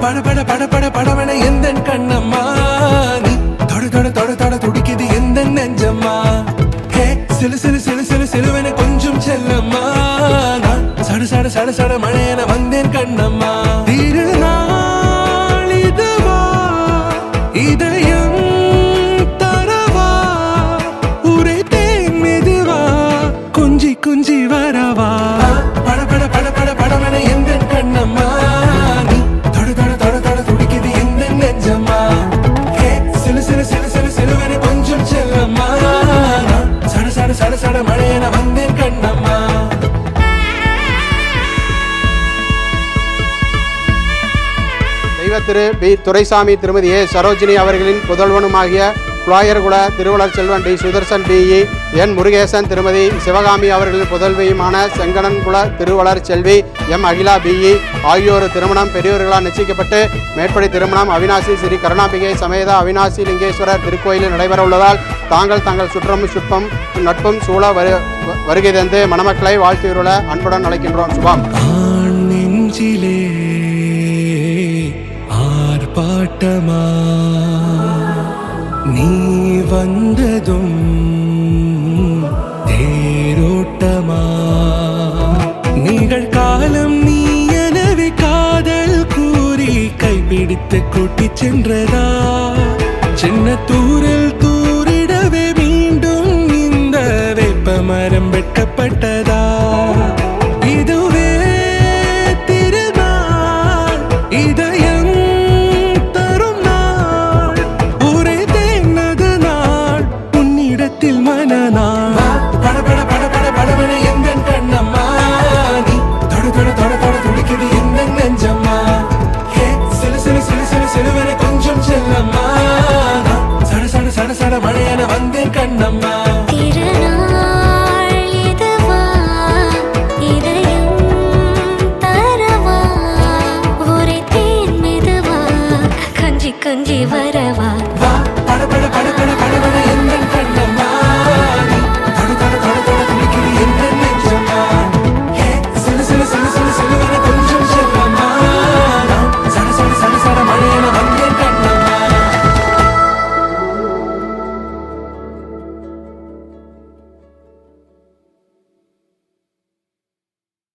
பட பட பட பட படவன எந்த கண்ணம்மா நீ தொட தொட தொட தொட துடிக்குது எந்த நெஞ்சம்மா ஹே சிலு சிலு சிலு சிலு சிலுவன கொஞ்சம் செல்லம்மா நான் சட சட சட சட மழையன வந்தேன் கண்ணம்மா திருநாள் இதுவா இதயம் தரவா உரைத்தேன் மெதுவா கொஞ்சி கொஞ்சி வரவா பட பட பட பட படவன எந்த கண்ணம்மா நீ தொட தொட தொட தொட துடிக்குது எந்த நெஞ்சம்மா ஹே சிலு சிலு சிலு சிலு சிலுவன கொஞ்சம் செல்லம்மா நான் சட சட சட சட மழையன வந்தேன் கண்ணம்மா திரு பி துரைசாமி திருமதி ஏ சரோஜினி அவர்களின் புதல்வனுமாகிய குளாயர்குல திருவளர் செல்வன் டி சுதர்சன் பிஇ என் முருகேசன் திருமதி சிவகாமி அவர்களின் புதல்வியுமான செங்கணன்குல திருவளர் செல்வி எம் அகிலா பிஇ ஆகியோர் திருமணம் பெரியோர்களால் நிச்சயிக்கப்பட்டு மேற்படி திருமணம் அவினாசி ஸ்ரீ கருணாம்பிகை சமேத அவினாசி லிங்கேஸ்வரர் திருக்கோயிலில் நடைபெற உள்ளதால் தாங்கள் தங்கள் சுற்றமும் நட்பும் சூழ வருகை தந்து மணமக்களை வாழ்த்தியுள்ள அன்புடன் அழைக்கின்றோம். சுபம். பாட்டமா நீ வந்ததும் தேரோட்டமா நிகழ்காலம் நீ எனவே காதல் கூறி கைப்பிடித்து கூட்டி சென்றதா சின்ன